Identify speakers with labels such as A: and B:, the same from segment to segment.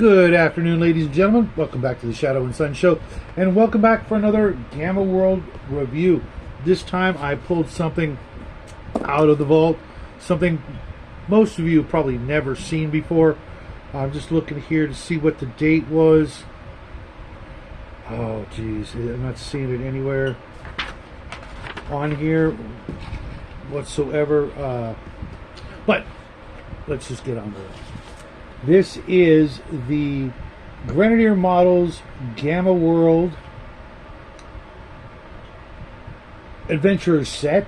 A: Good afternoon, ladies and gentlemen. Welcome back to the Shadow and Sun Show, and welcome back for another Gamma World review. This time I pulled something out of the vault, something most of you have probably never seen before. I'm just looking here to see what the date was. Oh, geez, I'm not seeing it anywhere on here whatsoever. But let's just get on with it. This is the Grenadier Models Gamma World Adventurers set.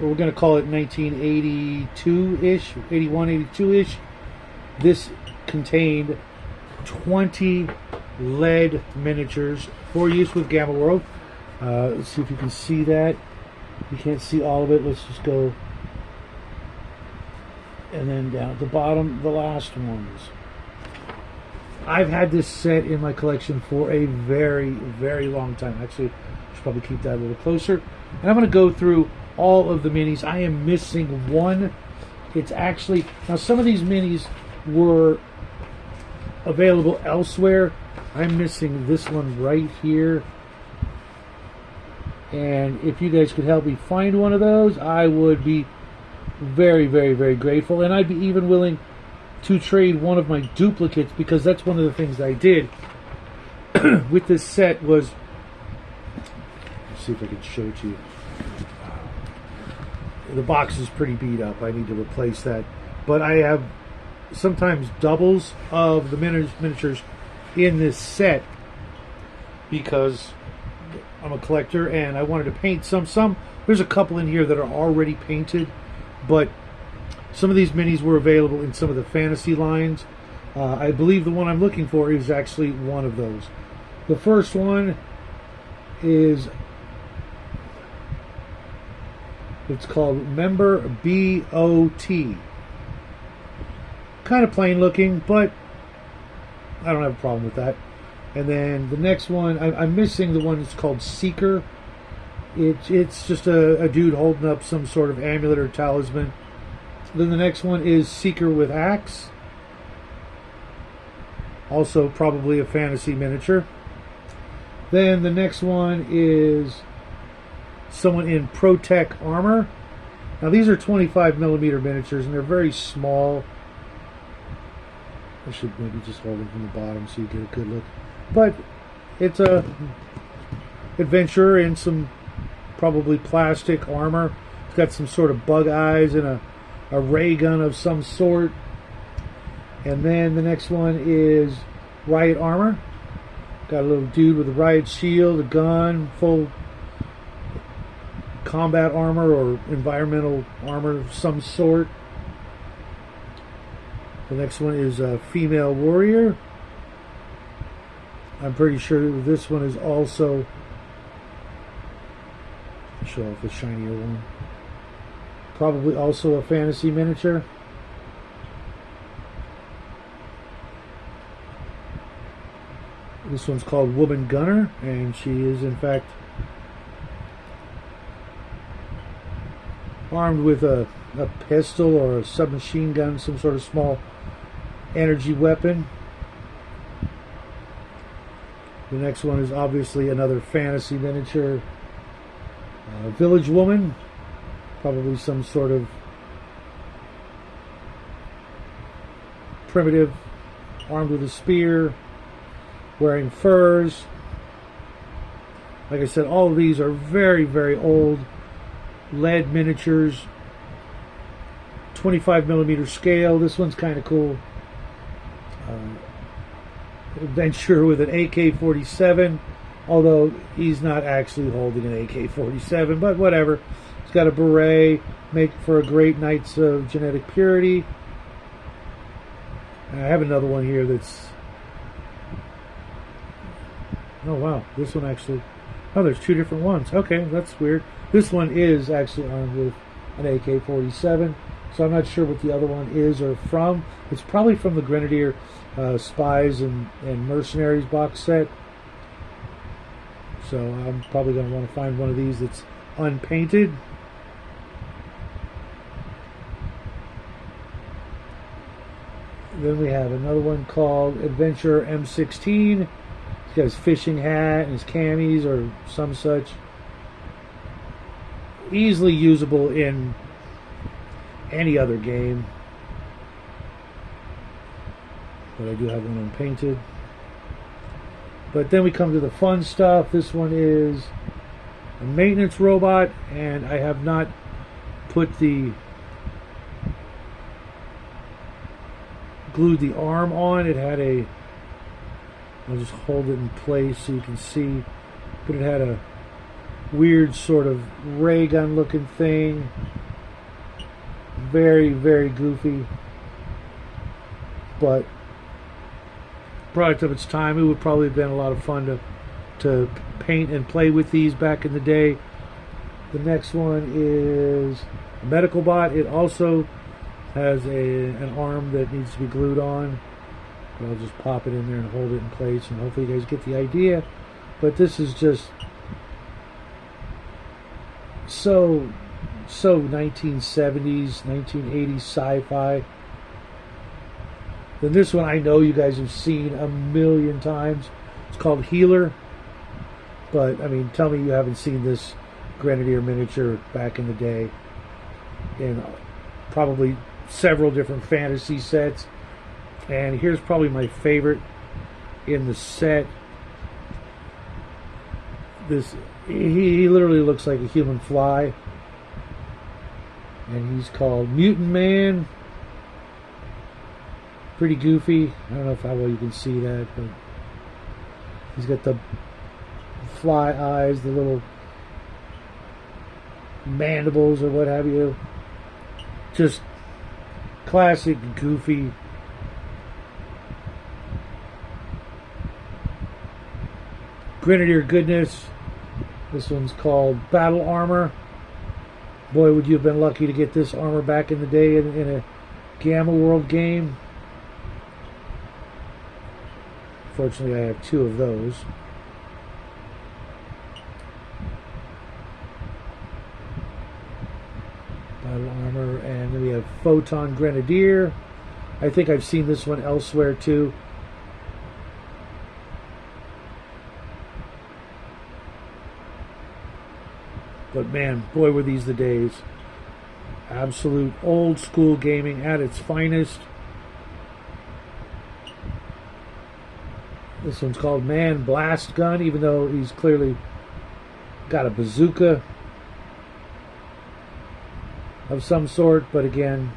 A: We're going to call it 1982-ish, 81, 82-ish. This contained 20 lead miniatures for use with Gamma World. Let's see if you can see that. You can't see all of it. Let's just go. And then down at the bottom, the last ones. I've had this set in my collection for a very, very long time. Actually, I should probably keep that a little closer. And I'm going to go through all of the minis. I am missing one. It's actually... Now, some of these minis were available elsewhere. I'm missing this one right here. And if you guys could help me find one of those, I would be very, very, very grateful. And I'd be even willing to trade one of my duplicates, because that's one of the things I did with this set was... Let's see if I can show it to you. The box is pretty beat up. I need to replace that. But I have sometimes doubles of the miniatures in this set because I'm a collector and I wanted to paint some. There's a couple in here that are already painted, but some of these minis were available in some of the fantasy lines. I believe the one I'm looking for is actually one of those. The first one is... It's called Member BOT. Kind of plain looking, but I don't have a problem with that. And then the next one, I'm missing the one that's called Seeker. It's just a dude holding up some sort of amulet or talisman. Then the next one is Seeker with Axe. Also probably a fantasy miniature. Then the next one is someone in Protec armor. Now these are 25mm miniatures and they're very small. I should maybe just hold them from the bottom so you get a good look. But it's a adventurer in some probably plastic armor. It's got some sort of bug eyes and a ray gun of some sort. And then the next one is riot armor. Got a little dude with a riot shield, a gun, full combat armor or environmental armor of some sort. The next one is a female warrior. I'm pretty sure this one is also... Show off the shinier one. Probably also a fantasy miniature. This one's called Woman Gunner, and she is in fact armed with a pistol or a submachine gun, some sort of small energy weapon. The next one is obviously another fantasy miniature. Village woman, probably some sort of primitive, armed with a spear, wearing furs. Like I said, all of these are very, very old lead miniatures, 25mm scale. This one's kind of cool. Adventurer with an AK-47, although he's not actually holding an AK-47, but whatever. He's got a beret, make for a great Knights of Genetic Purity. And I have another one here that's... Oh wow, this one actually... Oh, there's two different ones. Okay, that's weird. This one is actually armed with an AK-47, so I'm not sure what the other one is or from. It's probably from the Grenadier Spies and Mercenaries box set. So I'm probably going to want to find one of these that's unpainted. Then we have another one called Adventure M16. He's got his fishing hat and his camis or some such. Easily usable in any other game. But I do have one unpainted. But then we come to the fun stuff. This one is a maintenance robot, and I have not put glued the arm on. It had I'll just hold it in place so you can see, but it had a weird sort of ray gun looking thing. Very, very goofy, but product of its time. It would probably have been a lot of fun to paint and play with these back in the day. The next one is a medical bot. It also has an arm that needs to be glued on. But I'll just pop it in there and hold it in place, and hopefully you guys get the idea. But this is just so 1970s, 1980s sci-fi. Then this one I know you guys have seen a million times. It's called Healer. But, I mean, tell me you haven't seen this Grenadier miniature back in the day in probably several different fantasy sets. And here's probably my favorite in the set. He literally looks like a human fly. And he's called Mutant Man. Pretty goofy. I don't know how well you can see that, but he's got the fly eyes, the little mandibles or what have you. Just classic goofy Grenadier goodness. This one's called Battle Armor. Boy, would you have been lucky to get this armor back in the day in a Gamma World game. Fortunately, I have two of those. Battle Armor, and then we have Photon Grenadier. I think I've seen this one elsewhere too. But man, boy, were these the days. Absolute old school gaming at its finest. This one's called Man Blast Gun, even though he's clearly got a bazooka of some sort. But again,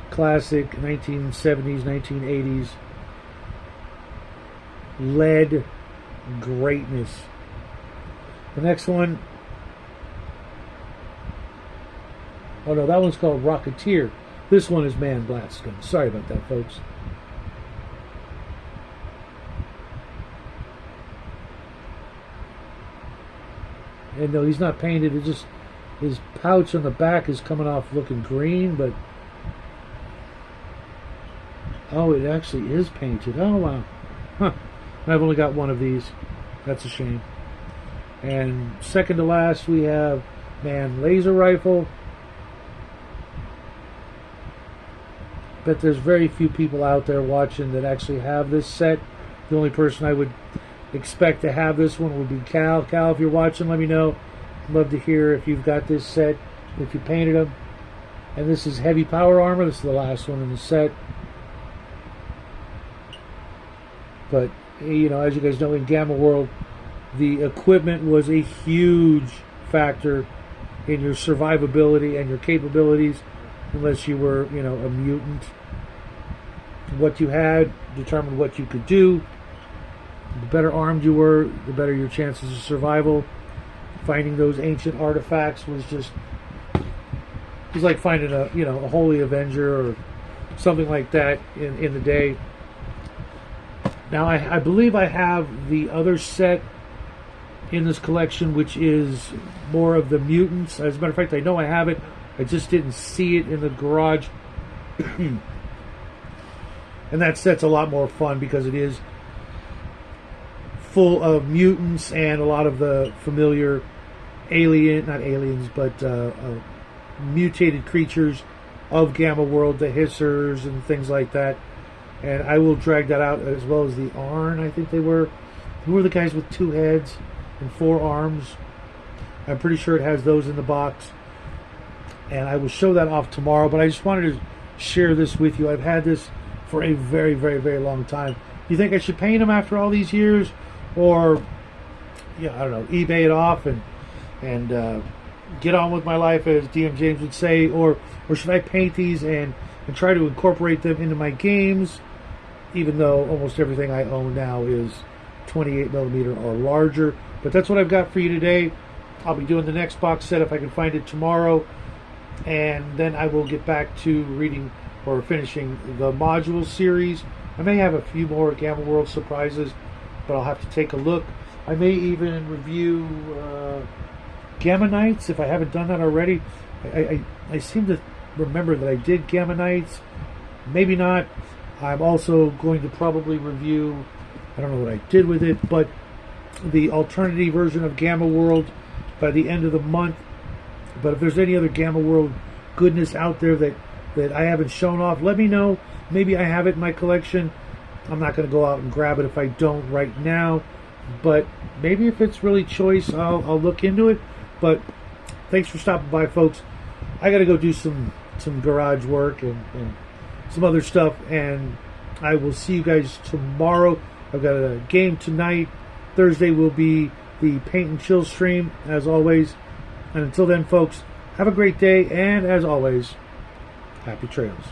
A: classic 1970s, 1980s lead greatness. The next one, oh no, that one's called Rocketeer. This one is Man Blast Gun. Sorry about that, folks. And no, he's not painted. It just, his pouch on the back is coming off looking green, but oh, it actually is painted. Oh wow, huh? I've only got one of these. That's a shame. And second to last, we have Man Laser Rifle. Bet there's very few people out there watching that actually have this set. The only person I would expect to have this one would be Cal. Cal, if you're watching, let me know. I'd love to hear if you've got this set, if you painted them. And this is heavy power armor. This is the last one in the set. But, you know, as you guys know, in Gamma World, the equipment was a huge factor in your survivability and your capabilities, unless you were, you know, a mutant. What you had determined what you could do. The better armed you were, the better your chances of survival. Finding those ancient artifacts was just, it was like finding a, you know, a holy avenger or something like that in the day. Now I believe I have the other set in this collection, which is more of the mutants. As a matter of fact, I know I have it. I just didn't see it in the garage. And that set's a lot more fun because it is full of mutants and a lot of the familiar mutated creatures of Gamma World, the hissers and things like that. and I will drag that out, as well as the Arn, I think they were. Who were the guys with 2 heads and 4 arms? I'm pretty sure it has those in the box. And I will show that off tomorrow, but I just wanted to share this with you. I've had this for a very, very, very long time. You think I should paint them after all these years? Or, yeah, I don't know, eBay it off and get on with my life, as DM James would say? Or should I paint these and try to incorporate them into my games, even though almost everything I own now is 28mm or larger? But that's what I've got for you today. I'll be doing the next box set if I can find it tomorrow, and then I will get back to reading or finishing the module series. I may have a few more Gamma World surprises, but I'll have to take a look. I may even review Gamma Knights if I haven't done that already. I seem to remember that I did Gamma Knights. Maybe not. I'm also going to probably review, I don't know what I did with it, but the alternative version of Gamma World by the end of the month. But if there's any other Gamma World goodness out there that I haven't shown off, let me know. Maybe I have it in my collection. I'm not going to go out and grab it if I don't right now, but maybe if it's really choice, I'll look into it. But thanks for stopping by, folks. I got to go do some garage work and some other stuff, and I will see you guys tomorrow. I've got a game tonight. Thursday will be the Paint and Chill stream, as always. And until then, folks, have a great day, and as always, happy trails.